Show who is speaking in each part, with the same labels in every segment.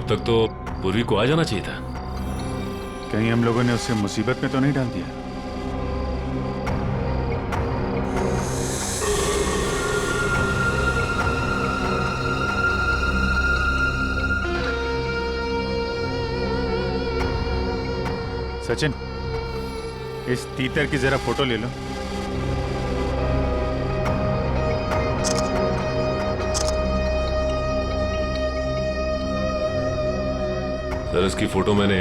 Speaker 1: अब तक तो पूर्वी को आ जाना चाहिए था।
Speaker 2: कहीं हम लोगों ने उसे मुसीबत में तो नहीं डाल दिया? सचिन, इस तीतर की जरा फोटो ले लो।
Speaker 1: सर इसकी फोटो मैंने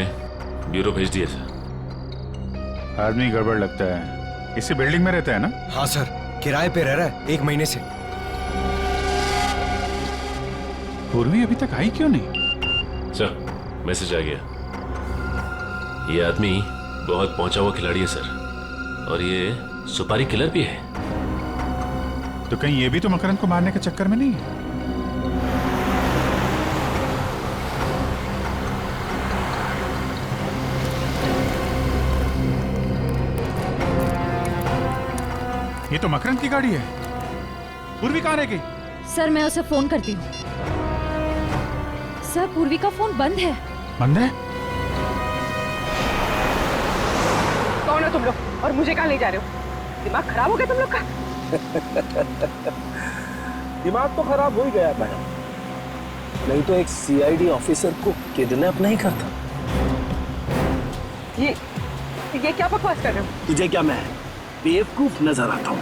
Speaker 1: ब्यूरो भेज दी है सर।
Speaker 2: आदमी गड़बड़ लगता है। इसी बिल्डिंग में रहता है ना?
Speaker 3: हाँ सर, किराए पे रह रहा है 1 महीने से।
Speaker 2: पूर्वी अभी तक आई क्यों नहीं?
Speaker 1: सर मैसेज आ गया। ये आदमी बहुत पहुंचा हुआ खिलाड़ी है सर, और ये सुपारी किलर भी है।
Speaker 2: तो कहीं ये भी तो मकरंद को मारने के चक्कर में नहीं है? ये तो मकरंद की गाड़ी है। पूर्वी कहाँ रह गई?
Speaker 4: सर मैं उसे फोन करती हूँ। सर पूर्वी का फोन बंद है।
Speaker 2: बंद है?
Speaker 5: कौन हो तुम लोग और मुझे कहाँ ले जा रहे हो? दिमाग खराब हो गया तुम लोग का?
Speaker 6: दिमाग तो खराब हो ही गया मैडम, नहीं तो एक सीआईडी ऑफिसर को किडनैप नहीं करता।
Speaker 5: ये क्या बकवास कर रहे हो?
Speaker 6: तुझे क्या मैं बेवकूफ नजर आता हूँ?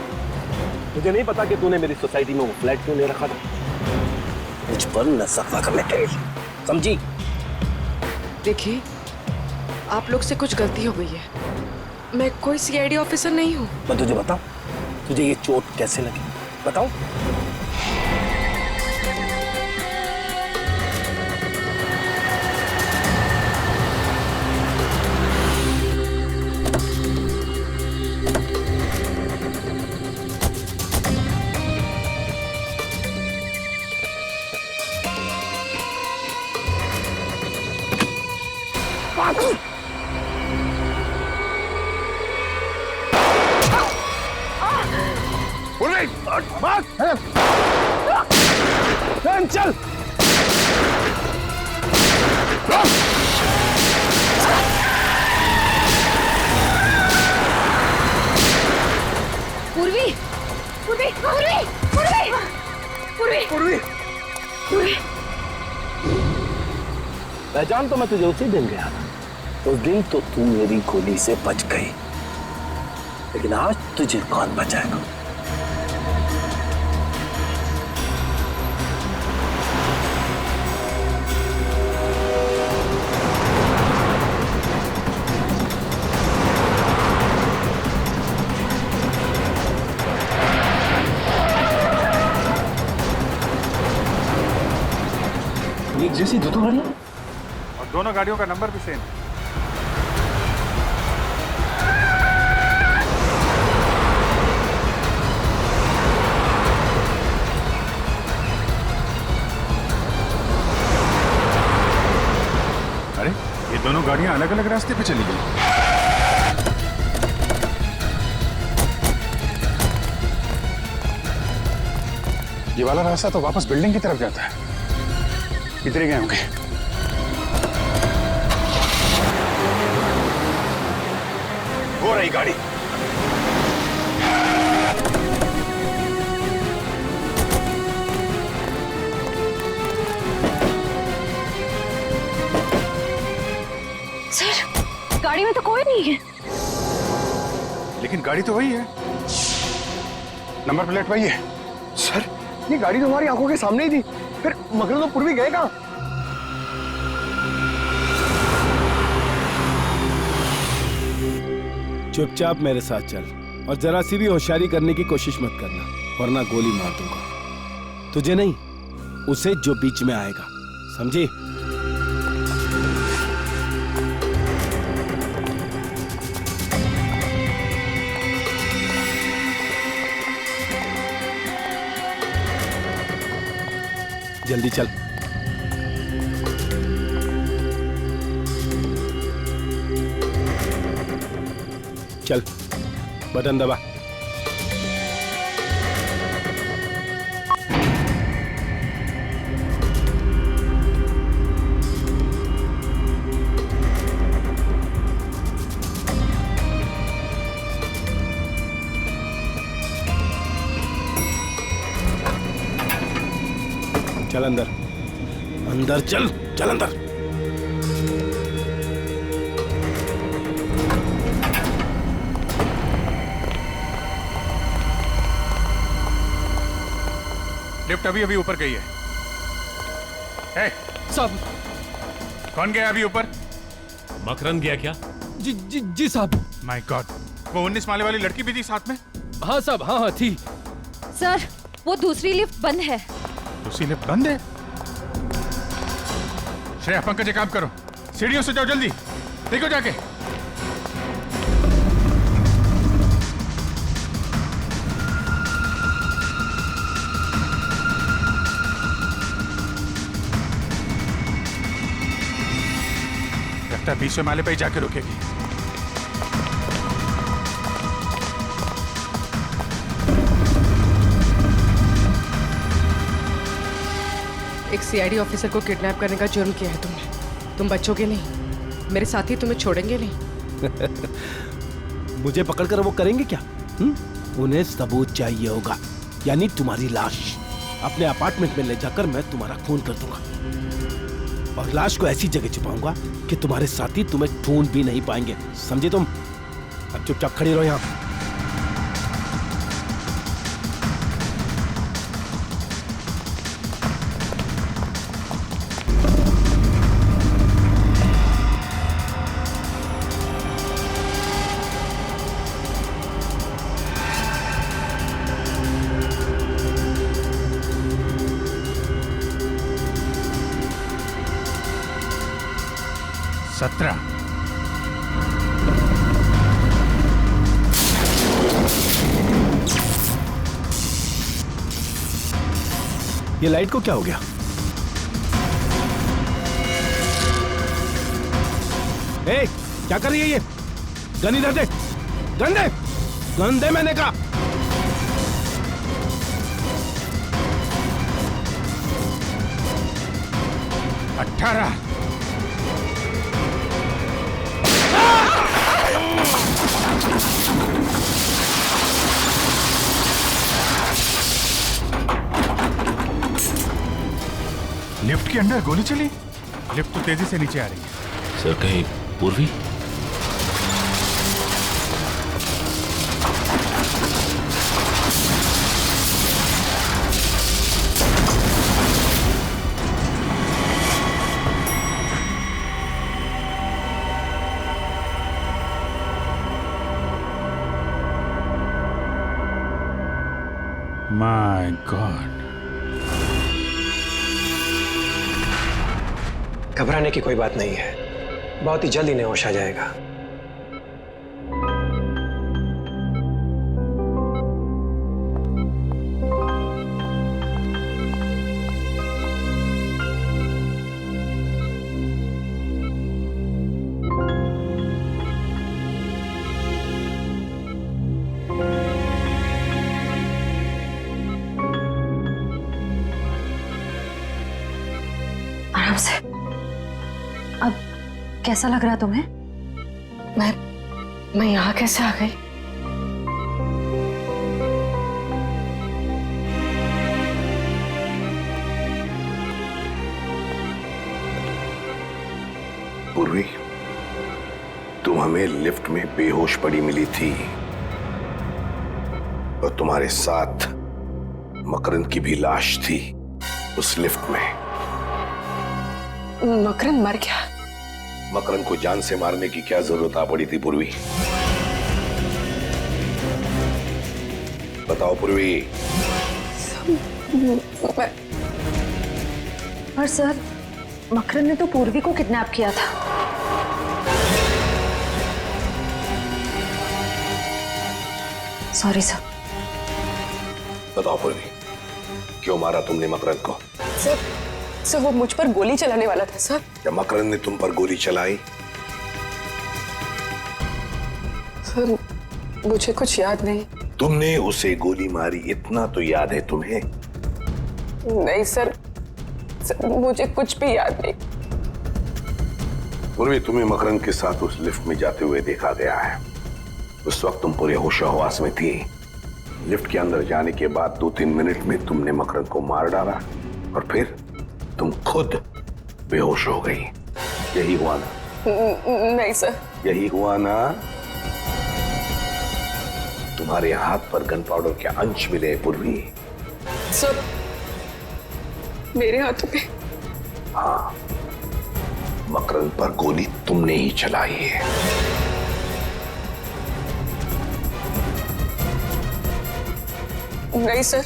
Speaker 6: मुझे नहीं पता कि तूने मेरी सोसाइटी में वो फ्लैट क्यों ले रखा था। मुझ पर नजर करने के लिए, समझी?
Speaker 7: देखिए, आप लोग से कुछ गलती हो गई है। मैं कोई सीआईडी ऑफिसर नहीं हूँ।
Speaker 6: मैं तुझे बताऊं, तुझे ये चोट कैसे लगी बताऊं? चल
Speaker 4: पूर्वी, पूर्वी, पूर्वी, पूर्वी, पूर्वी,
Speaker 6: पूर्वी,
Speaker 4: पूर्वी।
Speaker 6: पहचान तो मैं तुझे उसी दिन गया था। उस दिन तो तू मेरी गोली से बच गई, लेकिन आज तुझे कौन बचाएगा? एक जैसी दो गाड़ियां,
Speaker 2: और दोनों गाड़ियों का नंबर भी सेम। अरे ये दोनों गाड़ियां अलग अलग रास्ते पे चली गई। ये वाला रास्ता तो वापस बिल्डिंग की तरफ जाता है। इधर ही गए होंगे। हो रही गाड़ी।
Speaker 4: सर गाड़ी में तो कोई नहीं है।
Speaker 2: लेकिन गाड़ी तो वही है, नंबर प्लेट वही है।
Speaker 3: सर ये गाड़ी तो हमारी आंखों के सामने ही थी, फिर मकरंद और पूर्वी गए कहाँ?
Speaker 8: चुपचाप मेरे साथ चल और जरा सी भी होशियारी करने की कोशिश मत करना, वरना गोली मार दूंगा। तुझे नहीं, उसे जो बीच में आएगा, समझी? जल्दी चल। चल, बटन दबा। चल अंदर, अंदर चल, चल अंदर।
Speaker 2: लिफ्ट अभी अभी ऊपर गई है।
Speaker 9: साहब।
Speaker 2: कौन गया अभी ऊपर?
Speaker 1: मकरंद गया क्या?
Speaker 9: जी साहब।
Speaker 2: माय गॉड, वो 19 माले वाली लड़की भी थी साथ में?
Speaker 9: हाँ साहब, हाँ थी।
Speaker 4: सर, वो दूसरी लिफ्ट बंद है।
Speaker 2: दूसरी लिफ्ट बंद है? श्रेया, पंकज, एक काम करो, सीढ़ियों से जाओ, जल्दी देखो जाके। लगता है 20वें माले पे ही जाके रुकेगी।
Speaker 7: एक सीआईडी ऑफिसर को किडनैप करने का जुर्म किया है तुमने। तुम बचोगे नहीं, मेरे साथी तुम्हें छोड़ेंगे नहीं।
Speaker 8: मुझे पकड़कर वो करेंगे क्या? उन्हें सबूत चाहिए होगा, यानी तुम्हारी लाश। अपने अपार्टमेंट में ले जाकर मैं तुम्हारा खून कर दूंगा और लाश को ऐसी जगह छिपाऊंगा कि तुम्हारे साथी तुम्हें ढूंढ भी नहीं पाएंगे। समझे तुम? अब चुपचाप खड़ी रहो यहां। ये लाइट को क्या हो गया? ए, क्या कर रही है ये? गन इधर दे, गन दे, गन दे मैंने कहा।
Speaker 2: लिफ्ट के अंदर गोली चली? लिफ्ट तो तेजी से नीचे आ रही है।
Speaker 1: सर, कहीं पूर्वी?
Speaker 2: My God.
Speaker 3: घबराने की कोई बात नहीं है, बहुत ही जल्द इन्हें होश आ जाएगा।
Speaker 4: आराम से। अब कैसा लग रहा है तुम्हें?
Speaker 7: मैं यहाँ कैसे आ गई?
Speaker 10: पूर्वी, तुम हमें लिफ्ट में बेहोश पड़ी मिली थी और तुम्हारे साथ मकरंद की भी लाश थी उस लिफ्ट में।
Speaker 7: मकरंद मर गया?
Speaker 10: मकरंद को जान से मारने की क्या जरूरत आ पड़ी थी पूर्वी? बताओ पूर्वी।
Speaker 4: पर सर, मकरंद ने तो पूर्वी को किडनैप किया था। Sorry sir.
Speaker 10: बताओ पूर्वी, क्यों मारा तुमने मकरंद को?
Speaker 7: सर वो मुझ पर गोली चलाने वाला था सर।
Speaker 10: क्या मकरंद ने तुम पर गोली चलाई?
Speaker 7: सर मुझे कुछ याद नहीं।
Speaker 10: तुमने उसे गोली मारी, इतना तो याद है तुम्हें?
Speaker 7: नहीं सर, मुझे कुछ भी याद नहीं।
Speaker 10: पूर्वी, तुम्हें मकरंद के साथ उस लिफ्ट में जाते हुए देखा गया है। उस वक्त तुम पूरे होशो-हवास में थी। लिफ्ट के अंदर जाने के बाद 2-3 मिनट में तुमने मकरंद को मार डाला और फिर तुम खुद बेहोश हो गई, यही हुआ ना?
Speaker 5: नहीं सर।
Speaker 10: यही हुआ ना? तुम्हारे हाथ पर गन पाउडर के अंश मिले पूर्वी।
Speaker 5: सर मेरे हाथों पे?
Speaker 10: हाँ, मकरंद पर गोली तुमने ही चलाई है।
Speaker 5: नहीं सर,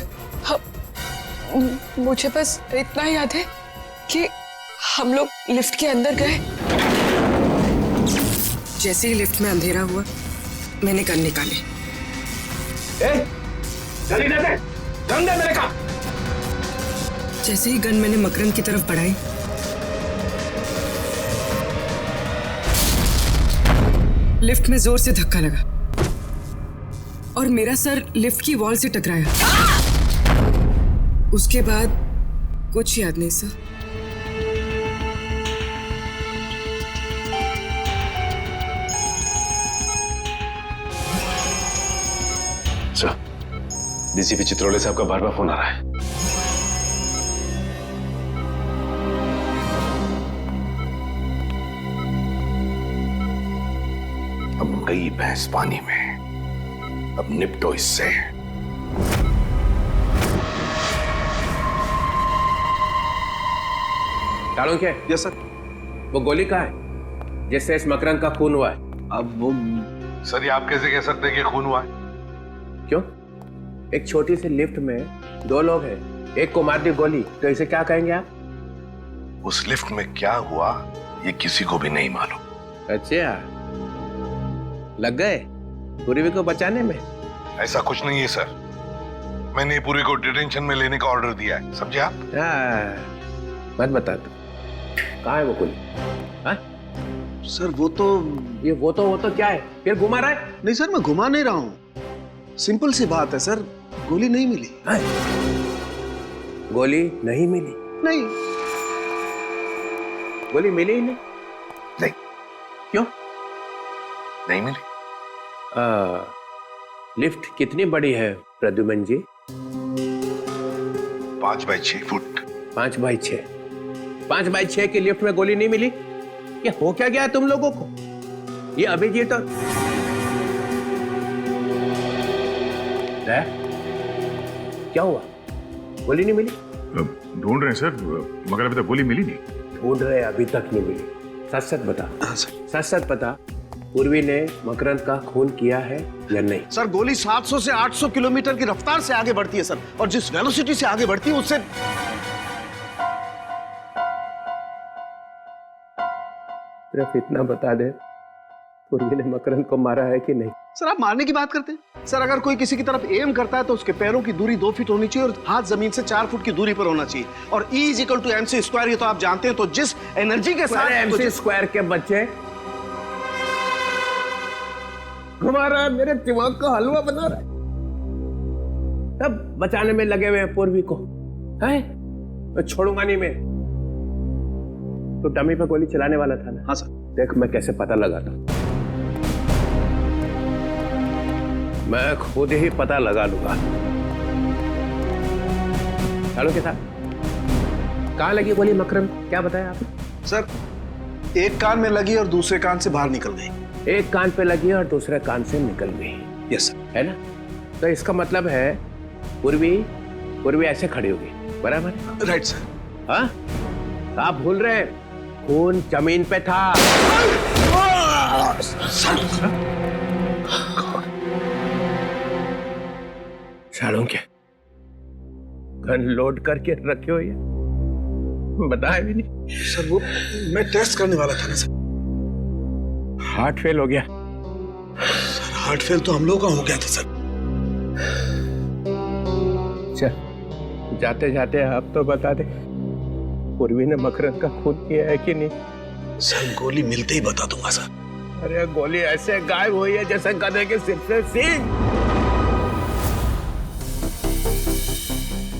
Speaker 5: मुझे बस इतना याद है कि हम लोग लिफ्ट के अंदर गए।
Speaker 7: जैसे ही लिफ्ट में अंधेरा हुआ मैंने गन निकाली।
Speaker 6: जल्दी दे दे, गन दे मेरे का।
Speaker 7: जैसे ही गन मैंने मकरंद की तरफ बढ़ाई, लिफ्ट में जोर से धक्का लगा और मेरा सर लिफ्ट की वॉल से टकराया। उसके बाद कुछ याद नहीं सर।
Speaker 1: सर, डीसीपी चित्रोले साहब का बार बार फोन आ रहा है।
Speaker 10: अब गई भैंस पानी में, अब निपटो इससे।
Speaker 6: चाणक्य।
Speaker 3: Yes sir.
Speaker 6: वो गोली कहाँ है जिससे इस मकरंद का खून हुआ है?
Speaker 3: अब वो
Speaker 10: सर, ये आप कैसे कह सकते हैं कि खून हुआ है?
Speaker 6: क्यों? एक छोटी सी लिफ्ट में दो लोग हैं, एक को मार दी गोली, तो इसे क्या कहेंगे आप?
Speaker 10: उस लिफ्ट में क्या हुआ ये किसी को भी नहीं मालूम।
Speaker 6: अच्छा, लग गए पूर्वी को बचाने में?
Speaker 10: ऐसा कुछ नहीं है सर, मैंने पूरी को डिटेंशन में लेने का ऑर्डर दिया है, समझे आप?
Speaker 6: मत बता तू, कहाँ है वो गोली? हाँ?
Speaker 3: सर वो तो
Speaker 6: क्या है? फिर घुमा रहा है?
Speaker 3: नहीं सर, मैं घुमा नहीं रहा हूँ, सिंपल सी बात है सर, गोली नहीं मिली।
Speaker 6: गोली नहीं मिली?
Speaker 3: नहीं।
Speaker 6: गोली मिली ही नहीं?
Speaker 10: नहीं।
Speaker 6: क्यों
Speaker 10: नहीं मिली?
Speaker 6: लिफ्ट कितनी बड़ी है प्रद्युमन जी?
Speaker 10: 5 बाई 6 फुट।
Speaker 6: 5 बाई 6? 5 बाई 6 की लिफ्ट में गोली नहीं मिली? ये हो क्या गया तुम लोगों को? ये अभिजीत और क्या हुआ? गोली नहीं मिली?
Speaker 2: ढूंढ रहे हैं सर, मगर अभी तक गोली मिली नहीं।
Speaker 6: ढूंढ रहे, अभी तक नहीं मिली। सच सच बता।
Speaker 3: हाँ सर।
Speaker 6: सच सच बता, पूर्वी ने मकरंद का खून किया है या नहीं?
Speaker 3: सर गोली 700 से 800 किलोमीटर की रफ्तार से आगे बढ़ती है सर, और जिस वेलोसिटी से आगे बढ़ती है उससे।
Speaker 6: सिर्फ इतना बता दे, पूर्वी ने मकरंद को मारा है कि नहीं?
Speaker 3: सर आप मारने की बात करते हैं सर, अगर कोई किसी की तरफ एम करता है तो उसके पैरों की दूरी 2 फीट होनी चाहिए और हाथ जमीन से 4 फुट की दूरी पर होना चाहिए, और E = mc², ये तो आप जानते हैं। तो जिस एनर्जी के साथ
Speaker 6: mc² के बच्चे घुमा रहा है, मेरे दिमाग का हलवा बना रहा है। तब बचाने में लगे हुए हैं पूर्वी को, है? मैं छोड़ूंगा नहीं मैं। तो डमी पे गोली चलाने वाला था ना?
Speaker 3: हाँ सर।
Speaker 6: देख मैं कैसे पता लगाता, मैं खुद ही पता लगा लूंगा। चलो के साथ कहाँ लगी गोली मकरंद, क्या बताया आपने?
Speaker 3: सर एक कान में लगी और दूसरे कान से बाहर निकल गई।
Speaker 6: एक कान पे लगी और दूसरे कान से निकल गई।
Speaker 3: Yes sir.
Speaker 6: है ना? तो इसका मतलब है पूर्वी ऐसे खड़ी होगी, बराबर?
Speaker 3: Right sir.
Speaker 6: हाँ? आप भूल रहे हैं, खून जमीन पे था। सालों के गन लोड करके रखे हो, ये बताया भी नहीं।
Speaker 3: सर वो मैं टेस्ट करने वाला था ना सर।
Speaker 6: हार्ट फेल हो गया?
Speaker 3: सर हार्ट फेल तो हम लोगों का हो गया था सर।
Speaker 6: चल जाते जाते आप तो बता दे, पूर्वी ने मकरंद का खून किया है कि नहीं?
Speaker 3: सर गोली मिलते ही बता दूंगा सर।
Speaker 6: अरे गोली ऐसे गायब हुई है जैसे गधे के सिर से सींग।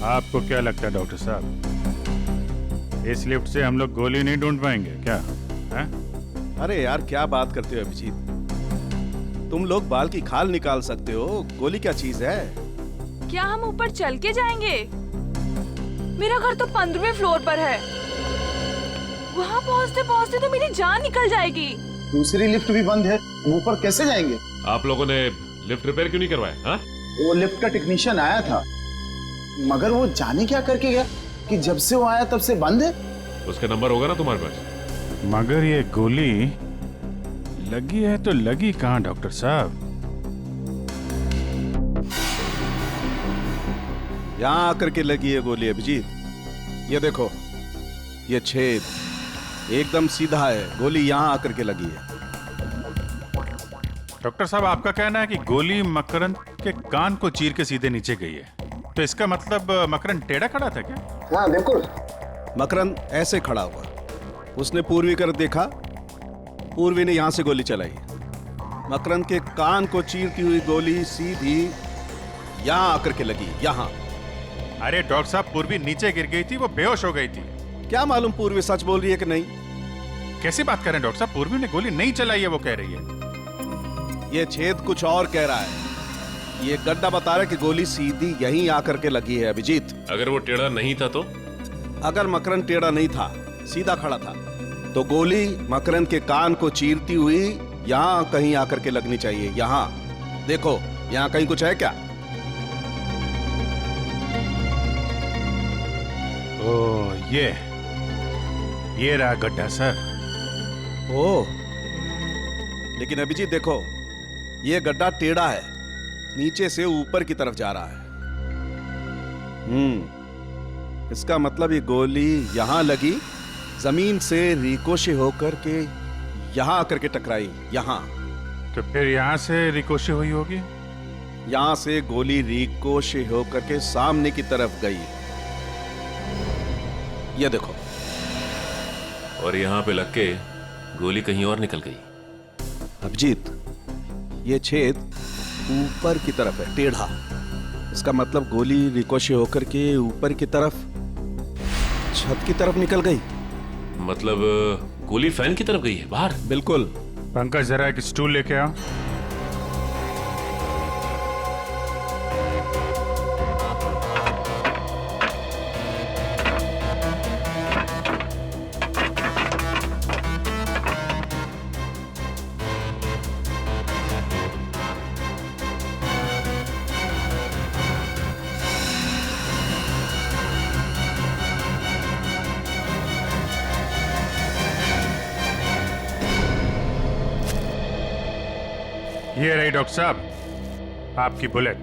Speaker 2: आपको क्या लगता है डॉक्टर साहब, इस लिफ्ट से हम लोग गोली नहीं ढूंढ पाएंगे क्या? है?
Speaker 8: अरे यार क्या बात करते हो अभिजीत, तुम लोग बाल की खाल निकाल सकते हो, गोली क्या चीज है?
Speaker 11: क्या हम ऊपर चल के जाएंगे? मेरा घर तो 15वें फ्लोर पर है।
Speaker 4: वहाँ पहुँचते पहुँचते तो मेरी जान निकल जाएगी।
Speaker 3: दूसरी लिफ्ट भी बंद है, हम ऊपर कैसे जाएंगे?
Speaker 1: आप लोगों ने लिफ्ट रिपेयर क्यों नहीं करवाया? हाँ?
Speaker 3: वो लिफ्ट का टेक्नीशियन आया था, मगर वो जाने क्या करके गया कि जब से वो आया तब से बंद है।
Speaker 1: उसका नंबर होगा ना तुम्हारे पास?
Speaker 2: मगर ये गोली लगी है तो लगी कहाँ डॉक्टर साहब?
Speaker 8: यहाँ आकर के लगी है गोली अभिजीत। ये देखो, ये छेद एकदम सीधा है, गोली यहाँ आकर के लगी है।
Speaker 2: डॉक्टर साहब, आपका कहना है कि गोली मकरंद के कान को चीर के सीधे नीचे गई है, तो इसका मतलब मकरंद टेढ़ा खड़ा था क्या?
Speaker 3: हाँ बिल्कुल।
Speaker 8: मकरंद ऐसे खड़ा हुआ, उसने पूर्वी कर देखा, पूर्वी ने यहां से गोली चलाई। मकरंद के कान को चीरती हुई गोली सीधी यहां आकर के लगी, यहां।
Speaker 2: अरे डॉक्टर साहब, पूर्वी नीचे गिर गई थी, वो बेहोश हो गई थी।
Speaker 8: क्या मालूम पूर्वी सच बोल रही है कि नहीं।
Speaker 2: कैसी बात कर रहे हैं डॉक्टर साहब? पूर्वी ने गोली नहीं चलाई है, वो कह रही है।
Speaker 8: ये छेद कुछ और कह रहा है। ये गड्ढा बता रहा है कि गोली सीधी यहीं आकर के लगी है अभिजीत।
Speaker 1: अगर वो टेढ़ा नहीं था तो?
Speaker 8: अगर मकरंद टेढ़ा नहीं था, सीधा खड़ा था, तो गोली मकरंद के कान को चीरती हुई यहां कहीं आकर के लगनी चाहिए। यहां देखो, यहां कहीं कुछ है क्या?
Speaker 2: ओह, ये रहा गड्ढा सर।
Speaker 8: ओह, लेकिन अभिजीत देखो, ये गड्ढा टेढ़ा है, नीचे से ऊपर की तरफ जा रहा है। इसका मतलब ये गोली यहां लगी, जमीन से रिकोशे होकर के यहां आकर के टकराई, यहां।
Speaker 2: तो फिर यहां से रिकोशे हुई होगी?
Speaker 8: यहां से गोली रिकोशे होकर के सामने की तरफ गई। ये देखो,
Speaker 1: और यहाँ पे लग के गोली कहीं और निकल गई।
Speaker 8: अभिजीत, ये छेद ऊपर की तरफ है, टेढ़ा। इसका मतलब गोली रिकोशे होकर के ऊपर की तरफ, छत की तरफ निकल गई।
Speaker 1: मतलब गोली फैन की तरफ गई है, बाहर?
Speaker 8: बिल्कुल।
Speaker 2: पंकज, जरा एक स्टूल लेके आओ। ये रही डॉक्टर साहब, आपकी बुलेट।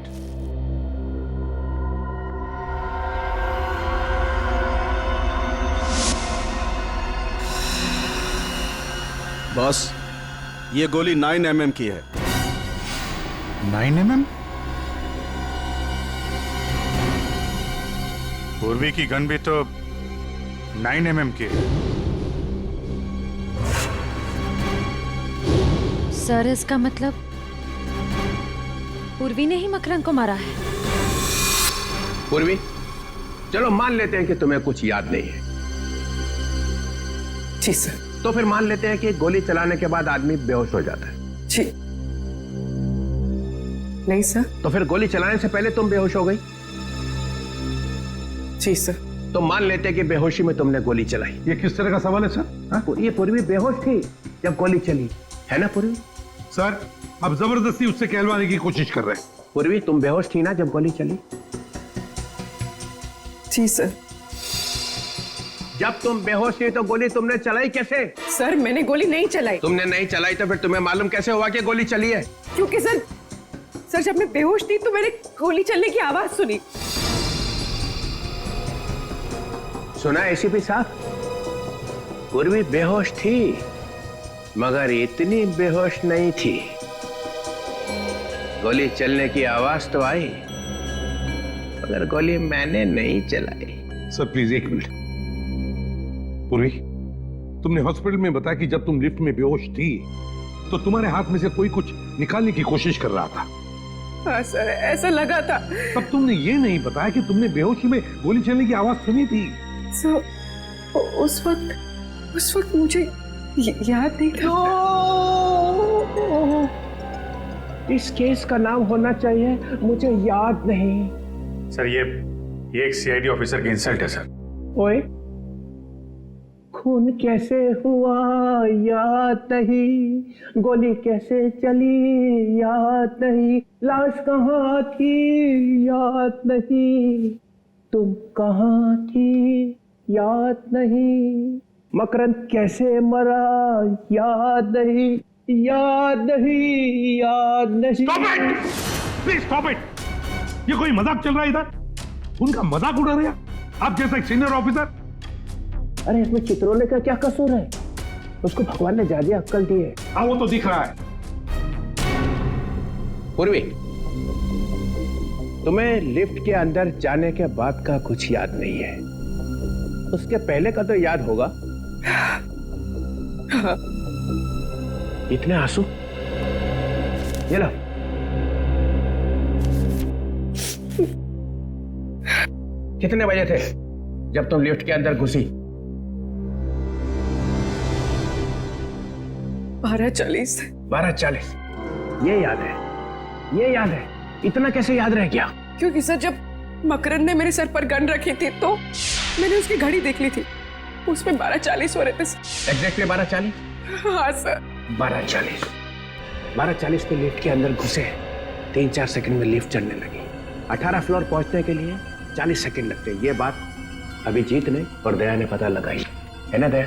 Speaker 8: बॉस, ये गोली 9 mm की है।
Speaker 2: 9 mm? पूर्वी की गन भी तो 9 mm की है।
Speaker 4: सर, इसका मतलब पूर्वी ने ही मकरंद को मारा है।
Speaker 6: पूर्वी, चलो मान लेते हैं कि तुम्हें कुछ याद नहीं है।
Speaker 7: जी सर।
Speaker 6: तो फिर मान लेते हैं कि गोली चलाने के बाद आदमी बेहोश हो जाता है।
Speaker 7: जी नहीं सर।
Speaker 6: तो फिर गोली चलाने से पहले तुम बेहोश हो गई?
Speaker 7: जी सर।
Speaker 6: तो मान लेते हैं कि बेहोशी में तुमने गोली चलाई।
Speaker 2: ये किस तरह का सवाल है सर?
Speaker 6: हाँ? ये पूर्वी बेहोश थी जब गोली चली, है ना पूर्वी?
Speaker 11: सर, अब जबरदस्ती उससे कहलवाने की कोशिश कर रहे हैं।
Speaker 6: पूर्वी, तुम बेहोश थी ना जब गोली चली?
Speaker 7: जी सर।
Speaker 6: जब तुम बेहोश थी तो गोली तुमने चलाई कैसे?
Speaker 7: सर, मैंने गोली नहीं चलाई।
Speaker 6: तुमने नहीं चलाई तो फिर तुम्हें मालूम कैसे हुआ कि गोली चली है?
Speaker 7: क्योंकि सर जब मैं बेहोश थी तो मैंने गोली चलने की आवाज सुनी।
Speaker 6: सुना एसीपी साहब? पूर्वी बेहोश थी, मगर इतनी बेहोश नहीं थी। गोली चलने की आवाज तो आई, मगर गोली मैंने नहीं चलाई।
Speaker 11: सर प्लीज एक मिनट। पूर्वी, तुमने हॉस्पिटल में बताया कि जब तुम लिफ्ट में बेहोश थी तो तुम्हारे हाथ में से कोई कुछ निकालने की कोशिश कर रहा था।
Speaker 7: हाँ सर, ऐसा लगा था।
Speaker 11: तब तुमने ये नहीं बताया कि तुमने बेहोशी में गोली चलने की आवाज सुनी थी।
Speaker 7: सर, उस वक्त मुझे याद नहीं था।
Speaker 6: इस केस का नाम होना चाहिए मुझे याद नहीं।
Speaker 2: सर, ये एक सीआईडी ऑफिसर की इंसल्ट है सर।
Speaker 6: ओए, खून कैसे हुआ याद नहीं, गोली कैसे चली याद नहीं, लाश कहाँ थी याद नहीं, तुम कहाँ थी याद नहीं, मकरंद कैसे मरा याद नहीं, याद नहीं, याद नहीं।
Speaker 11: Stop it! Please stop it! ये कोई मजाक चल रहा है इधर? उनका मजाक उड़ा रहे हैं आप जैसा एक सीनियर ऑफिसर।
Speaker 6: अरे इसमें चित्रोले का क्या कसूर है? उसको भगवान ने ज्यादा अक्ल दी है।
Speaker 11: हाँ वो तो दिख रहा है।
Speaker 6: पूर्वी, तुम्हें लिफ्ट के अंदर जाने के बाद का कुछ याद नहीं है, उसके पहले का तो याद होगा। इतने आंसू? ये लो। कितने बजे थे जब तुम लिफ्ट के अंदर घुसी?
Speaker 7: 12:40।
Speaker 6: 12:40। ये याद है, ये याद है। इतना कैसे याद रह गया?
Speaker 7: क्योंकि सर जब मकरंद ने मेरे सर पर गन रखी थी तो मैंने उसकी घड़ी देख ली थी, उसमें 12:40 हो रहे थे।
Speaker 6: एग्जैक्टली 12:40?
Speaker 7: हाँ सर।
Speaker 6: 12:40। 12:40 पे लिफ्ट के अंदर घुसे, 3-4 सेकंड में लिफ्ट चलने लगी। 18 फ्लोर पहुंचने के लिए 40 सेकंड लगते। ये बात अभिजीत ने और दया ने पता लगाई है ना दया?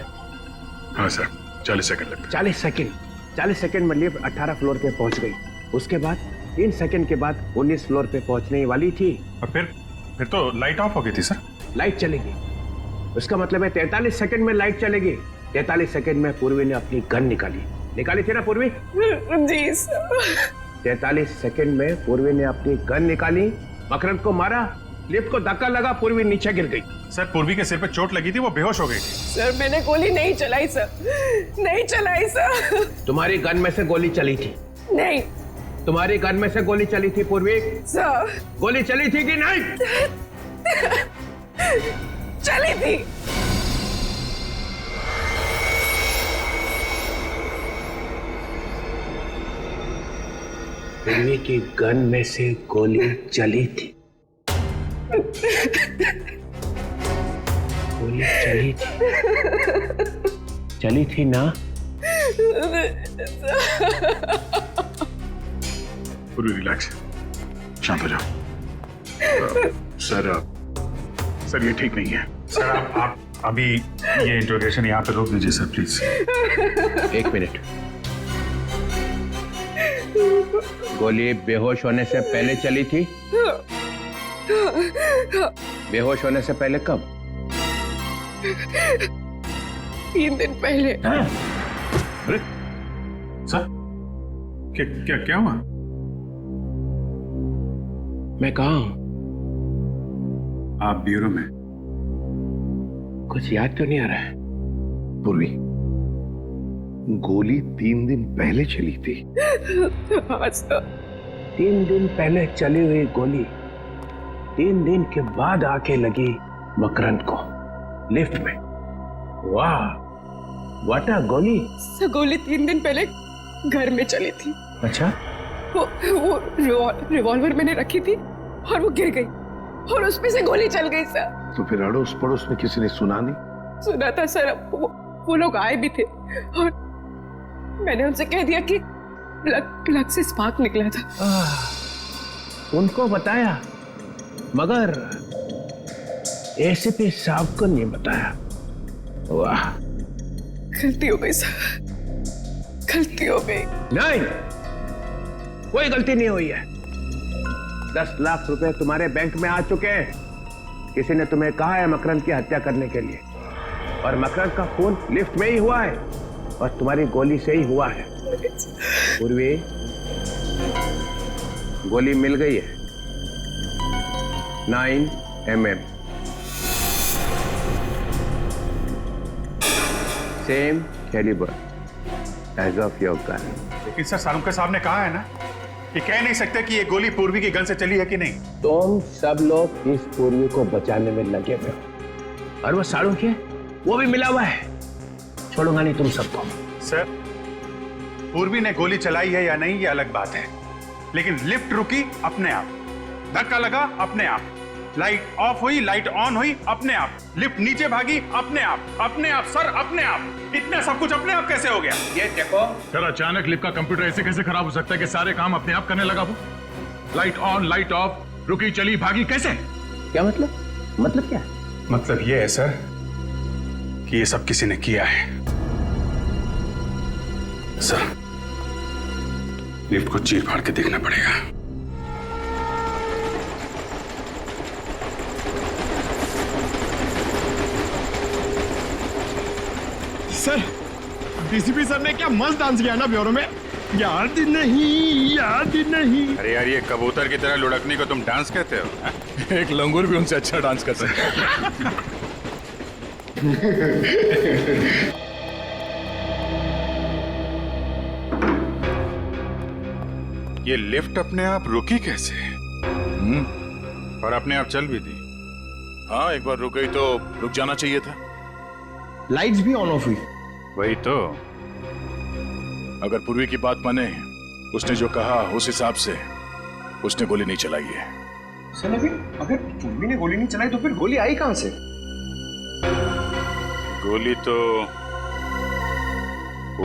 Speaker 2: हाँ सर, 40 सेकंड लगते।
Speaker 6: 40 सेकंड में लिफ्ट 18 फ्लोर पे पहुंच गई। उसके बाद 3 सेकंड के बाद 19 फ्लोर पे पहुंचने वाली थी।
Speaker 2: और फिर तो लाइट ऑफ हो गई थी सर।
Speaker 6: लाइट चलेगी, उसका मतलब है 43 सेकंड में लाइट चलेगी। 43 सेकंड में पूर्वी ने अपनी गन निकाली थी ना पूर्वी?
Speaker 7: जी सर।
Speaker 6: 43 सेकंड में पूर्वी ने अपनी गन निकाली, मकरंद को मारा, लिफ्ट को धक्का लगा, पूर्वी नीचे गिर गई।
Speaker 2: सर पूर्वी के सिर पे चोट लगी थी, वो बेहोश हो गई थी।
Speaker 7: सर मैंने गोली नहीं चलाई सर, नहीं चलाई सर।
Speaker 6: तुम्हारी गन में से गोली चली थी?
Speaker 7: नहीं।
Speaker 6: तुम्हारी गन में से गोली चली थी पूर्वी?
Speaker 7: सर
Speaker 6: गोली चली थी कि नहीं?
Speaker 7: चली थी।
Speaker 6: पूर्वी की गन में से गोली चली थी। गोली चली थी ना?
Speaker 2: पूरी रिलैक्स, शांत हो जाओ। सर ये ठीक नहीं है। सर आप अभी ये इंट्रोगेशन यहाँ पे रोक दीजिए सर प्लीज।
Speaker 6: 1 मिनट। गोली बेहोश होने से पहले चली थी? बेहोश होने से पहले कब?
Speaker 7: 3 दिन पहले।
Speaker 2: अरे सर क्या हुआ?
Speaker 6: मैं कहाँ हूं?
Speaker 2: आप ब्यूरो में।
Speaker 6: कुछ याद तो नहीं आ रहा है।
Speaker 10: पूर्वी, गोली 3 दिन पहले चली थी।
Speaker 6: 3 दिन पहले चली हुई गोली 3 दिन के बाद आके लगी मकरंद को लिफ्ट में। वाह, व्हाट अ गोली।
Speaker 7: गोली 3 दिन पहले घर में चली थी।
Speaker 6: अच्छा?
Speaker 7: वो रिवॉल्वर मैंने रखी थी और वो गिर गई और उसमें से गोली चल गई सर।
Speaker 10: तो फिर अड़ोस पड़ोस में किसी ने सुना नहीं?
Speaker 7: सुना था सर, वो लोग आए भी थे और मैंने उनसे कह दिया कि प्लग से स्पार्क निकला था।
Speaker 6: उनको बताया मगर एसीपी साहब को नहीं बताया। वाह,
Speaker 7: गलती हो गई सर, गलती हो गई।
Speaker 6: नहीं, कोई गलती नहीं हुई है। 10 लाख रुपए तुम्हारे बैंक में आ चुके हैं। किसी ने तुम्हें कहा है मकरंद की हत्या करने के लिए, और मकरंद का खून लिफ्ट में ही हुआ है और तुम्हारी गोली से ही हुआ है। पूर्वी, गोली मिल गई है। 9 mm, same calibre as of your gun.
Speaker 2: लेकिन सर सालुंका साहब ने कहा है ना कि कह नहीं सकते कि ये गोली पूर्वी की गन से चली है कि नहीं।
Speaker 6: तुम सब लोग इस पूर्वी को बचाने में लगे हुए हो और वो सालुंका वो भी मिला हुआ है। छोड़ूंगा नहीं तुम सबको।
Speaker 2: सर पूर्वी ने गोली चलाई है या नहीं ये अलग बात है, लेकिन लिफ्ट रुकी अपने आप, धक्का लगा अपने आप, लाइट ऑफ हुई, लाइट ऑन हुई अपने आप, लिफ्ट नीचे भागी अपने आप सर, अपने आप। इतना सब कुछ अपने आप कैसे हो गया?
Speaker 6: ये देखो
Speaker 11: सर, अचानक लिफ्ट का कंप्यूटर ऐसे कैसे खराब हो सकता है कि सारे काम अपने आप करने लगा वो? लाइट ऑन, लाइट ऑफ, रुकी, चली, भागी, कैसे?
Speaker 6: क्या मतलब क्या है?
Speaker 2: मतलब ये है सर कि ये सब किसी ने किया है। सर, लिफ्ट को चीर फाड़ के देखना पड़ेगा।
Speaker 12: सर, डीसीपी सर ने क्या मस्त डांस किया ना ब्यूरो में। याद नहीं।
Speaker 2: अरे यार, ये कबूतर की तरह लुढ़कने को तुम डांस कहते हो?
Speaker 11: एक लंगूर भी उनसे अच्छा डांस कर सकता है।
Speaker 2: ये लिफ्ट अपने आप रुकी कैसे? और अपने आप चल भी दी।
Speaker 11: हाँ, एक बार रुक गई तो रुक जाना चाहिए था।
Speaker 12: लाइट्स भी ऑन ऑफ हुई।
Speaker 2: वही तो।
Speaker 11: अगर पूर्वी की बात माने, उसने जो कहा उस हिसाब से उसने गोली नहीं चलाई है।
Speaker 12: सर, लेकिन अगर पूर्वी ने गोली नहीं चलाई तो फिर गोली आई कहां से?
Speaker 2: गोली तो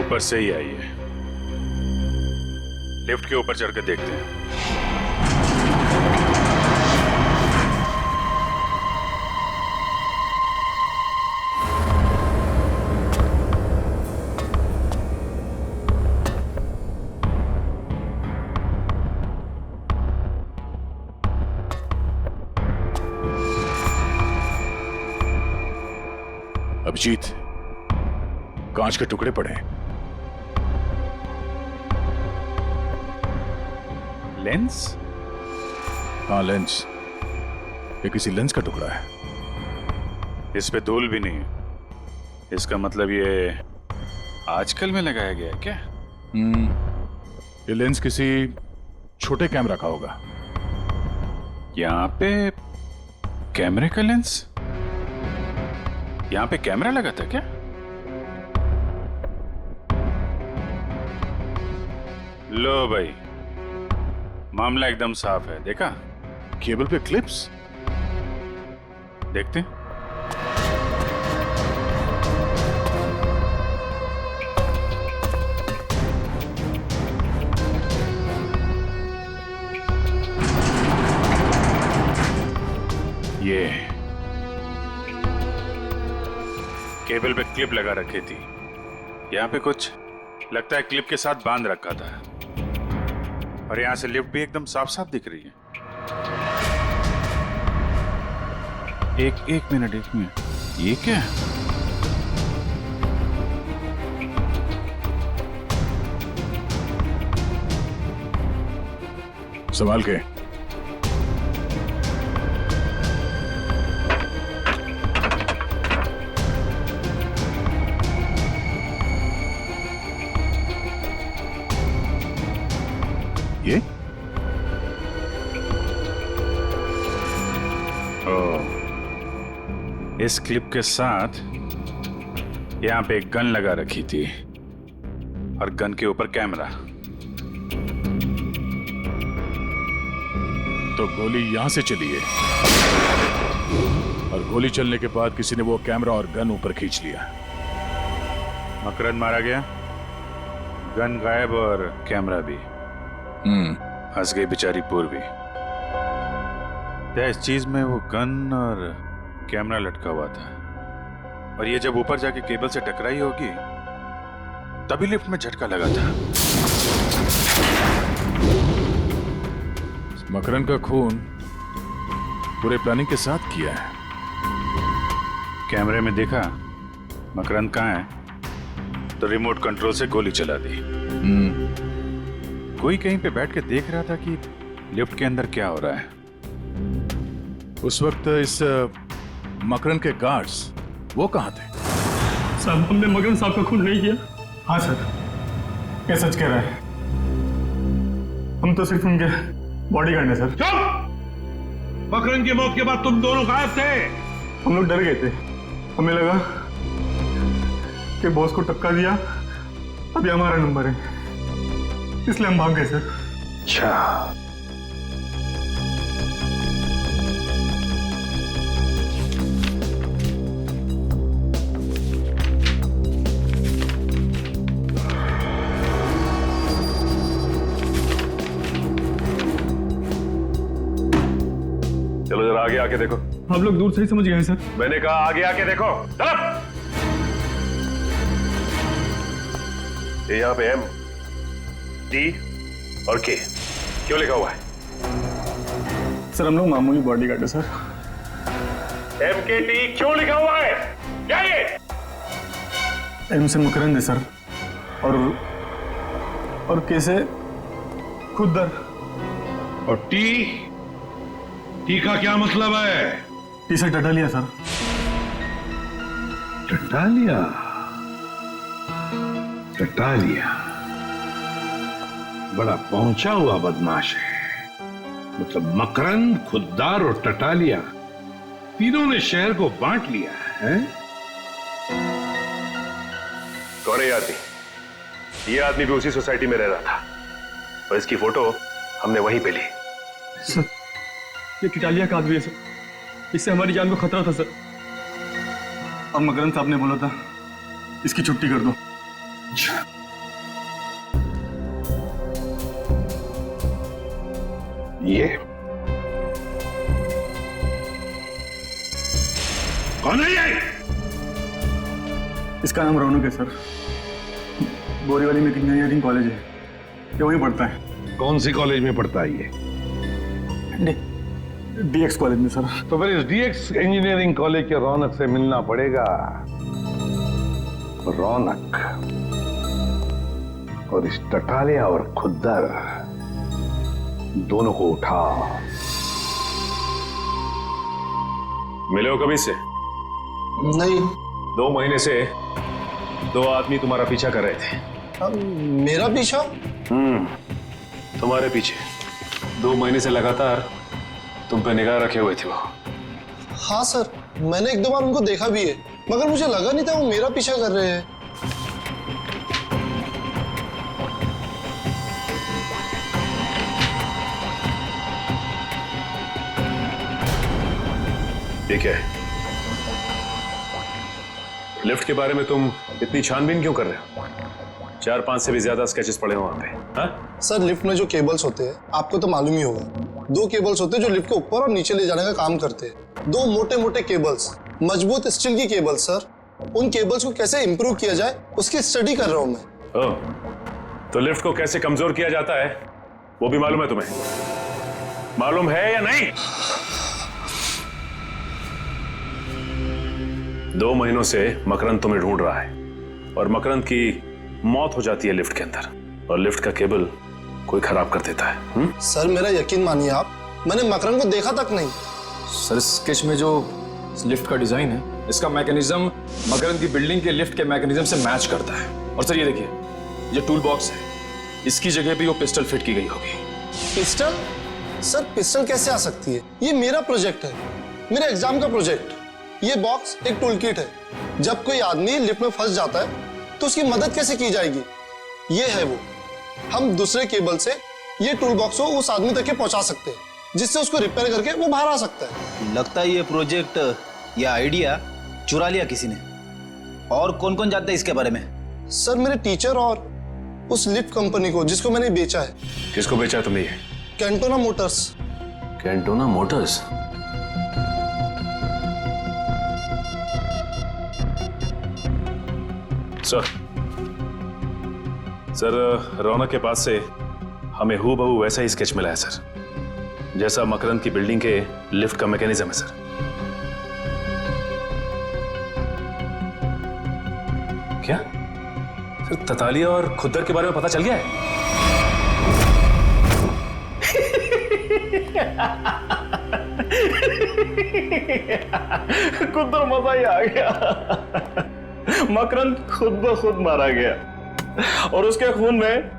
Speaker 2: ऊपर से ही आई है। लिफ्ट के ऊपर चढ़ के देखते हैं।
Speaker 11: अभिजीत, कांच के टुकड़े पड़े।
Speaker 2: लेंस?
Speaker 11: हाँ, लेंस। ये किसी लेंस का टुकड़ा है।
Speaker 2: इस पे धूल भी नहीं है। इसका मतलब ये आजकल में लगाया गया है क्या?
Speaker 11: ये लेंस किसी छोटे कैमरा का होगा।
Speaker 2: यहाँ पे कैमरे का लेंस? यहाँ पे कैमरा लगा था क्या? लो भाई, मामला एकदम साफ है। देखा?
Speaker 11: केबल पे क्लिप्स।
Speaker 2: देखते हैं। ये केबल पे क्लिप लगा रखी थी। यहाँ पे कुछ लगता है क्लिप के साथ बांध रखा था। और यहाँ से लिफ्ट भी एकदम साफ साफ दिख रही है। एक मिनट। ये क्या है?
Speaker 11: संभाल के। ये?
Speaker 2: इस क्लिप के साथ यहाँ पे एक गन लगा रखी थी और गन के ऊपर कैमरा।
Speaker 11: तो गोली यहां से चली है और गोली चलने के बाद किसी ने वो कैमरा और गन ऊपर खींच लिया।
Speaker 2: मकरंद मारा गया, गन गायब और कैमरा भी। फंस गई बेचारी पूर्वी। इस चीज में वो गन और कैमरा लटका हुआ था और ये जब ऊपर जाके केबल से टकराई होगी तभी लिफ्ट में झटका लगा था।
Speaker 11: मकरंद का खून पूरे प्लानिंग के साथ किया है।
Speaker 2: कैमरे में देखा मकरंद कहाँ है तो रिमोट कंट्रोल से गोली चला दी। कोई कहीं पे बैठ के देख रहा था कि लिफ्ट के अंदर क्या हो रहा है।
Speaker 11: उस वक्त इस मकरंद के गार्ड्स वो कहाँ थे?
Speaker 12: साहब, हमने मकरंद साहब का खून नहीं किया। हाँ सर, ये सच कह रहा है। हम तो सिर्फ उनके बॉडीगार्ड हैं सर।
Speaker 11: चुप! मकरंद की मौत के बाद तुम दोनों गायब थे।
Speaker 12: हम लोग डर गए थे। हमें लगा कि बॉस को टक्का दिया, अभी हमारा नंबर है, इसलिए हम भाग गए सर।
Speaker 10: अच्छा,
Speaker 1: आगे आके देखो।
Speaker 12: आप लोग दूर से ही समझ गए हैं सर।
Speaker 1: मैंने कहा आगे आके देखो। चलो। ये यहाँ पे M, D और K क्यों लिखा हुआ है?
Speaker 12: सर हम लोग मामूली बॉडीगार्ड है सर।
Speaker 1: MKT क्यों लिखा हुआ है? क्या ये?
Speaker 12: M से मकरंद है सर, और K से खुद्दर।
Speaker 11: और टी का क्या मतलब है?
Speaker 12: टी से टटालिया सर।
Speaker 11: टटालिया? टटालिया बड़ा पहुंचा हुआ बदमाश है। मतलब मकरंद, खुद्दार और टटालिया तीनों ने शहर को बांट लिया है।
Speaker 1: कौन है ये आदमी? ये आदमी भी उसी सोसाइटी में रह रहा था और इसकी फोटो हमने वहीं पे ली।
Speaker 12: सर ये टिटालिया का आदमी है सर, इससे हमारी जान को खतरा था सर। अब मकरंद साहब ने बोला था इसकी छुट्टी कर दो।
Speaker 11: ये कौन है ये?
Speaker 12: इसका नाम रौनक है सर। बोरीवली में इंजीनियरिंग कॉलेज है, ये वहीं पढ़ता है।
Speaker 11: कौन सी कॉलेज में पढ़ता है ये?
Speaker 12: DX कॉलेज में सर।
Speaker 11: तो फिर इस DX इंजीनियरिंग कॉलेज के रौनक से मिलना पड़ेगा। रौनक और इस टटालिया और खुद्दर दोनों को उठा।
Speaker 1: मिले हो कभी से?
Speaker 13: नहीं।
Speaker 1: 2 महीने से 2 आदमी तुम्हारा पीछा कर रहे थे।
Speaker 13: मेरा पीछा?
Speaker 1: तुम्हारे पीछे 2 महीने से लगातार तुम पे निगाह रखे हुए थे वो।
Speaker 13: हाँ सर, मैंने 1-2 बार उनको देखा भी है, मगर मुझे लगा नहीं था वो मेरा पीछा कर रहे हैं।
Speaker 1: ठीक है, लिफ्ट के बारे में तुम इतनी छानबीन क्यों कर रहे हो? 4-5 से भी ज्यादा स्केचेस पड़े हो वहां पे। हाँ?
Speaker 13: सर लिफ्ट में जो केबल्स होते हैं आपको तो मालूम ही होगा, 2 केबल्स होते हैं जो लिफ्ट को ऊपर और नीचे ले जाने का काम करते हैं। 2 मोटे मोटे केबल्स, मजबूत स्टील की केबल्स सर। उन केबल्स को कैसे इंप्रूव किया जाए उसकी स्टडी कर रहा हूं मैं।
Speaker 1: ओह, तो लिफ्ट को कैसे कमजोर किया जाता है वो भी मालूम है तुम्हें? मालूम है या नहीं? 2 महीनों से मकरंद तुम्हें ढूंढ रहा है और मकरंद की मौत हो जाती है लिफ्ट के अंदर और लिफ्ट का केबल कोई खराब कर देता है।
Speaker 13: सर मेरा यकीन मानिए आप, मैंने मकरंद को देखा तक नहीं।
Speaker 14: सर स्केच में जो लिफ्ट का डिजाइन है इसका मैकेनिज्म मकरंद की बिल्डिंग के लिफ्ट के मैकेनिज्म से मैच करता है। और सर ये देखिए, ये टूल बॉक्स है, इसकी जगह पे वो पिस्टल फिट की गई होगी।
Speaker 13: पिस्टल? सर पिस्टल कैसे आ सकती है? ये मेरा प्रोजेक्ट है, मेरे एग्जाम का प्रोजेक्ट। ये बॉक्स एक टूल किट है, जब कोई आदमी लिफ्ट में फंस जाता है तो उसकी मदद कैसे की जाएगी, ये है वो। हम दूसरे केबल से ये टूल बॉक्स को उस आदमी तक पहुंचा सकते हैं, जिससे उसको रिपेयर करके वो बाहर आ सकता है।
Speaker 15: लगता है ये प्रोजेक्ट या आइडिया चुरा लिया किसी ने। और कौन कौन जानता है इसके बारे में?
Speaker 13: सर मेरे टीचर और उस लिफ्ट कंपनी को जिसको मैंने बेचा है।
Speaker 1: किसको बेचा तुमने ये?
Speaker 13: Cantona motors.
Speaker 1: Cantona motors? Sir Raunak के पास से हमें हूबहू वैसा ही स्केच मिला है सर, जैसा मकरंद की बिल्डिंग के लिफ्ट का मैकेनिज्म है सर। क्या सर ततालिया और खुद्दर के बारे में पता चल गया है?
Speaker 16: खुद्दर मजा ही आ गया। मकरंद खुद ब खुद मारा गया और उसके खून में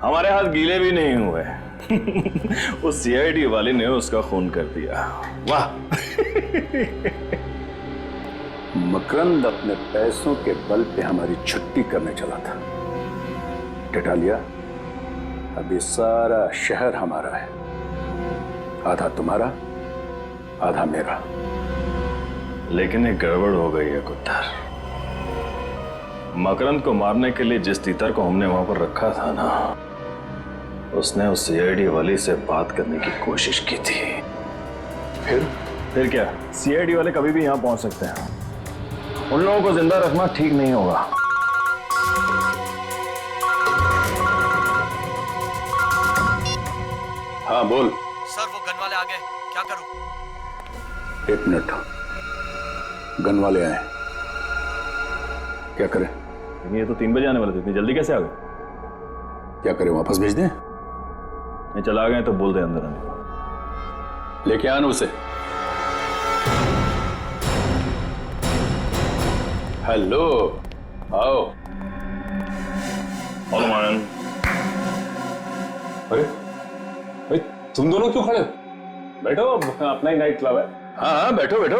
Speaker 16: हमारे हाथ गीले भी नहीं हुए। उस CID वाले ने उसका खून कर दिया। वाह।
Speaker 10: मकरंद अपने पैसों के बल पे हमारी छुट्टी करने चला था। टटालिया, अब ये सारा शहर हमारा है, आधा तुम्हारा आधा मेरा।
Speaker 16: लेकिन एक गड़बड़ हो गई है खुद्दर। मकरंद को मारने के लिए जिस तीतर को हमने वहां पर रखा था ना, उसने उस CID वाली से बात करने की कोशिश की थी। फिर क्या, सीआईडी वाले कभी भी यहाँ पहुंच सकते हैं। उन लोगों को जिंदा रखना ठीक नहीं होगा।
Speaker 10: हाँ बोल।
Speaker 17: सर वो गन वाले आ गए, क्या करूं?
Speaker 10: 1 मिनट, गन वाले आए, क्या करें?
Speaker 16: ये तो 3 बजे आने वाले थे, इतनी जल्दी कैसे आ गए?
Speaker 10: क्या करें, वापस भेज दें?
Speaker 16: नहीं, चला आ गए तो बोल दे अंदर आने को।
Speaker 10: लेके आना उसे। हेलो, आओ।
Speaker 16: अरे भाई, तुम दोनों क्यों खड़े हो? बैठो, अपना ही नाइट क्लब है।
Speaker 10: हाँ बैठो बैठो।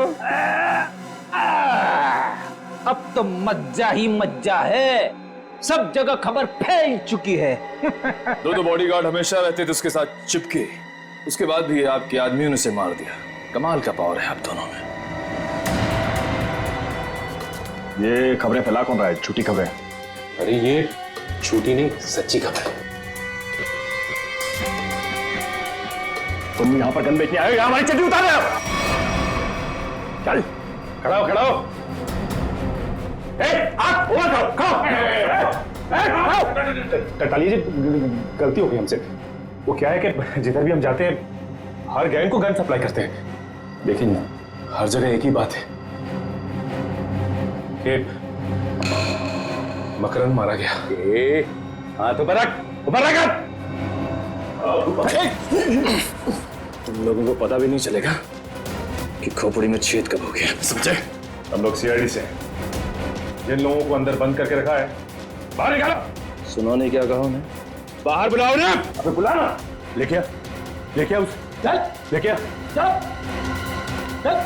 Speaker 15: अब तो मज्जा ही मज्जा है, सब जगह खबर फैल चुकी है।
Speaker 14: दो बॉडीगार्ड हमेशा रहते थे उसके साथ चिपके, उसके बाद भी आपके आदमियों ने उसे मार दिया। कमाल का पावर है आप दोनों में।
Speaker 16: ये खबरें फैला कौन रहा है? झूठी खबरें।
Speaker 18: अरे ये झूठी नहीं, सच्ची खबर है।
Speaker 16: तुम यहां पर गन बेचने आए हो या हमारी चड्डी उतार रहे हो? चल खड़ा हो, खड़ा हो।
Speaker 12: टटालिया जी, गलती हो गई हमसे। वो क्या है कि जिधर भी हम जाते हैं हर गैंग को गन सप्लाई करते हैं, लेकिन हर जगह एक ही बात है कि मकरंद मारा गया।
Speaker 16: हाँ तो ऊपर रख।
Speaker 14: तुम लोगों को पता भी नहीं चलेगा कि खोपड़ी में छेद कब हो गया, समझे?
Speaker 12: हम लोग सीआईडी से हैं। जिन लोगों को अंदर बंद करके रखा है बाहर निकालो।
Speaker 14: सुनो नहीं क्या कहा उन्हें?
Speaker 12: बाहर बुलाओ ना। अबे बुलाना। लेके आ उस। चल लेके आ। चल चल।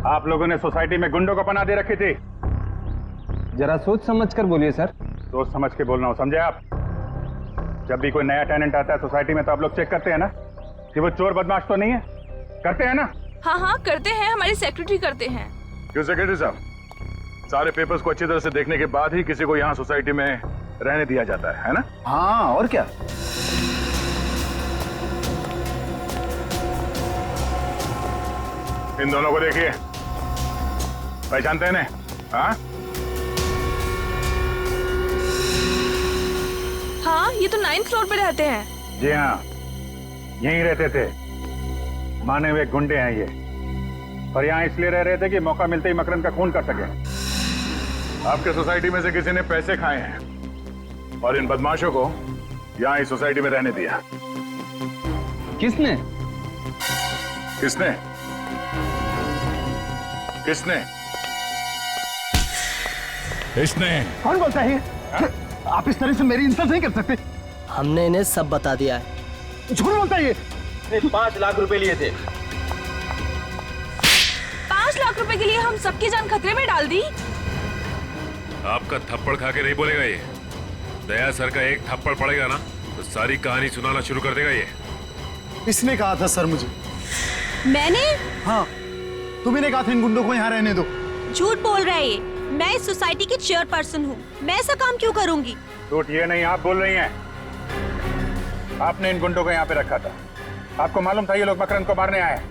Speaker 12: आप लोगों ने सोसाइटी में गुंडों को पनाह दे रखी थी।
Speaker 6: जरा सोच समझ कर बोलिए सर।
Speaker 12: सोच समझ के बोलना हो, समझे आप? जब भी कोई नया टेनेंट आता है सोसाइटी में तो आप लोग चेक करते हैं ना कि वो चोर बदमाश तो नहीं है? करते हैं ना?
Speaker 5: हाँ हाँ करते हैं, हमारी सेक्रेटरी करते हैं।
Speaker 12: क्यों सेक्रेटरी साहब? सारे पेपर्स को अच्छी तरह से देखने के बाद ही किसी को यहाँ सोसाइटी में रहने दिया जाता है ना?
Speaker 15: हाँ और क्या।
Speaker 12: इन दोनों को देखिए, पहचानते हैं? हाँ
Speaker 5: हाँ, ये तो 9th फ्लोर पे रहते हैं।
Speaker 12: जी हाँ, यहीं रहते थे। माने हुए गुंडे हैं ये, पर यहाँ इसलिए रह रहे थे कि मौका मिलते ही मकरंद का खून कर सके। आपके सोसाइटी में से किसी ने पैसे खाए हैं और इन बदमाशों को यहाँ इस सोसाइटी में रहने दिया।
Speaker 6: किसने?
Speaker 12: किसने? किसने? इसने।
Speaker 3: कौन बोलता है? आप इस तरह से मेरी इंसल्ट नहीं कर सकते।
Speaker 17: हमने इन्हें सब बता दिया है।
Speaker 3: झूठ बोलता है ये।
Speaker 15: 5 लाख रुपए लिए थे।
Speaker 5: 5 लाख रुपए के लिए हम सबकी जान खतरे में डाल दी।
Speaker 1: आपका थप्पड़ खा के नहीं बोलेगा ये। दया सर का एक थप्पड़ पड़ेगा ना तो सारी कहानी सुनाना शुरू कर देगा ये।
Speaker 13: इसने कहा था सर मुझे।
Speaker 5: मैंने?
Speaker 13: हाँ, तुम्ही ने कहा था इन गुंडों को यहाँ रहने दो।
Speaker 19: झूठ बोल रहा है ये। मैं इस सोसाइटी की चेयरपर्सन हूँ, मैं ऐसा काम क्यों करूंगी?
Speaker 12: झूठ ये नहीं, आप बोल रही हैं। आपने इन गुंडों को यहाँ पे रखा था। आपको मालूम था ये लोग मकरंद को मारने आए।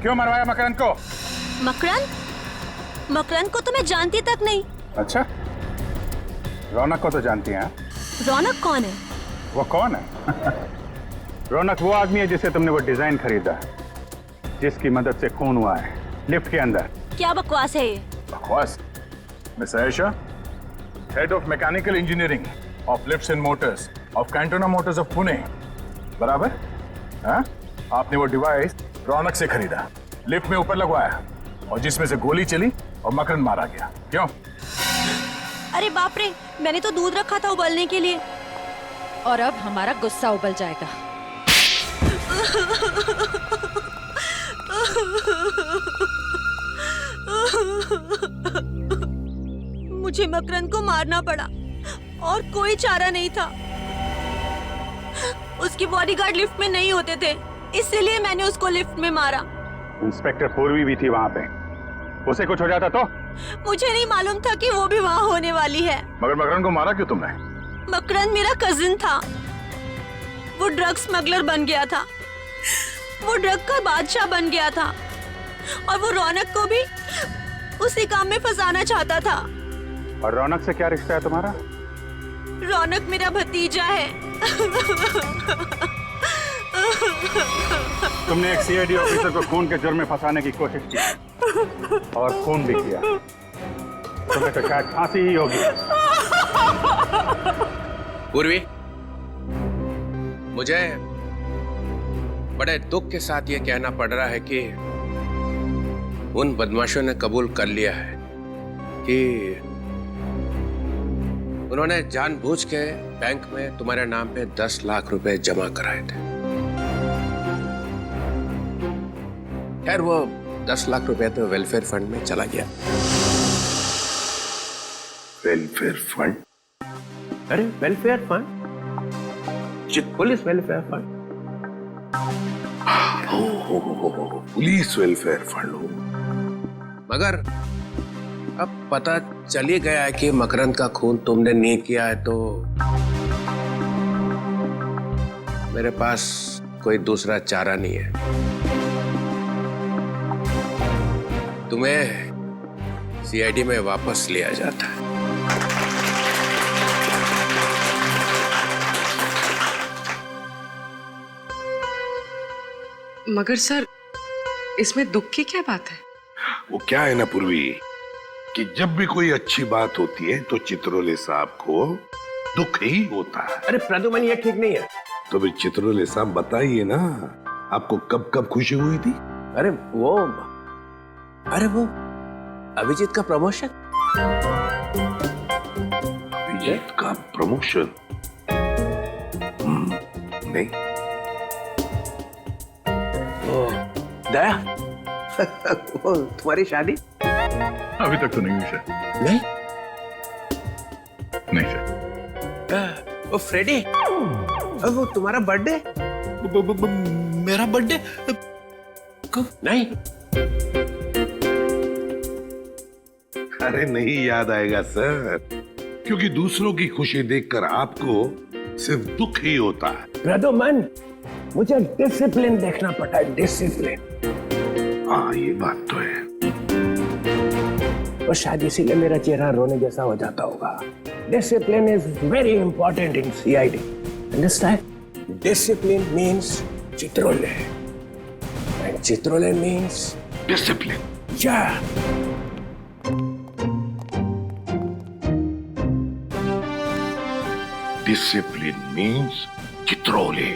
Speaker 12: क्यों मरवाया मकरंद को?
Speaker 19: मकरंद? मकरंद को तो मैं जानती तक नहीं।
Speaker 12: अच्छा, रौनक को तो जानती हैं?
Speaker 19: रौनक कौन है?
Speaker 12: वो कौन है? रौनक वो आदमी है जिससे तुमने वो डिजाइन खरीदा, जिसकी मदद से खून हुआ है लिफ्ट के अंदर।
Speaker 19: क्या बकवास है ये?
Speaker 12: बकवास? Miss Ayesha, head of mechanical engineering of lifts and Motors of Cantona Motors of Pune, बराबर? हाँ? आपने वो डिवाइस रौनक से खरीदा, लिफ्ट में ऊपर लगवाया और जिसमें से गोली चली और मकरंद मारा गया। क्यों?
Speaker 19: अरे बाप रे, मैंने तो दूध रखा था उबलने के लिए।
Speaker 4: और अब हमारा गुस्सा उबल जाएगा।
Speaker 19: मुझे मकरंद को मारना पड़ा और कोई चारा नहीं था। उसके बॉडीगार्ड लिफ्ट में नहीं होते थे, इसलिए मैंने उसको लिफ्ट में मारा।
Speaker 12: इंस्पेक्टर पूर्वी भी थी वहां पे, उसे कुछ हो जाता तो?
Speaker 19: मुझे नहीं मालूम था कि वो भी वहां होने वाली है।
Speaker 12: मगर मकरंद को मारा क्यों तुमने?
Speaker 19: मकरंद मेरा कजिन था, वो ड्रग स्मगलर बन गया था, वो ड्रग का बादशाह बन गया था और वो रौनक को भी उसी काम में फंसाना चाहता था।
Speaker 12: और रौनक से क्या रिश्ता है तुम्हारा?
Speaker 19: रौनक मेरा भतीजा है।
Speaker 12: तुमने एक सीआईडी ऑफिसर को खून के जुर्म में फंसाने की कोशिश की और खून भी किया। तुम्हें तो शायद फांसी ही होगी।
Speaker 20: पूर्वी, मुझे बड़े दुख के साथ ये कहना पड़ रहा है कि उन बदमाशों ने कबूल कर लिया है कि उन्होंने जानबूझ के बैंक में तुम्हारे नाम पे 10 लाख रुपए जमा कराए थे। खैर, वो 10 लाख रुपए तो वेलफेयर फंड में चला गया।
Speaker 10: Welfare fund?
Speaker 6: अरे welfare fund, police welfare fund.
Speaker 10: Police welfare fund हो।
Speaker 20: मगर अब पता चल ही गया है कि मकरंद का खून तुमने नहीं किया है, तो मेरे पास कोई दूसरा चारा नहीं है। तुम्हें सीआईडी में वापस लिया जाता है।
Speaker 7: मगर सर, इसमें दुख की क्या बात है?
Speaker 11: वो क्या है ना पूर्वी, कि जब भी कोई अच्छी बात होती है तो चित्रोले साहब को दुख ही होता है।
Speaker 6: अरे प्रद्युमन, ये ठीक नहीं है।
Speaker 11: तो भी चित्रोले साहब बताइए ना, आपको कब कब खुशी हुई थी?
Speaker 20: अरे वो अभिजीत का प्रमोशन।
Speaker 11: अभिजीत का प्रमोशन? नहीं।
Speaker 6: दया, वो तुम्हारी शादी?
Speaker 12: अभी तक तो नहीं हुई सर।
Speaker 20: नहीं?
Speaker 12: नहीं सर।
Speaker 20: वो फ्रेडी, वो तुम्हारा बर्थडे?
Speaker 17: मेरा बर्थडे
Speaker 20: कब? नहीं।
Speaker 11: अरे नहीं याद आएगा सर, क्योंकि दूसरों की खुशी देखकर आपको सिर्फ दुख ही होता है।
Speaker 6: प्रद्युमन, मुझे डिसिप्लिन देखना पड़ता है, डिसिप्लिन।
Speaker 11: हाँ, ये बात तो है।
Speaker 6: और शायद इसीलिए मेरा चेहरा रोने जैसा हो जाता होगा। Discipline is very important in CID. Understand? Discipline means Chitrole, and Chitrole means
Speaker 11: discipline.
Speaker 6: या
Speaker 11: डिसिप्लिन मीन्स चित्रोले।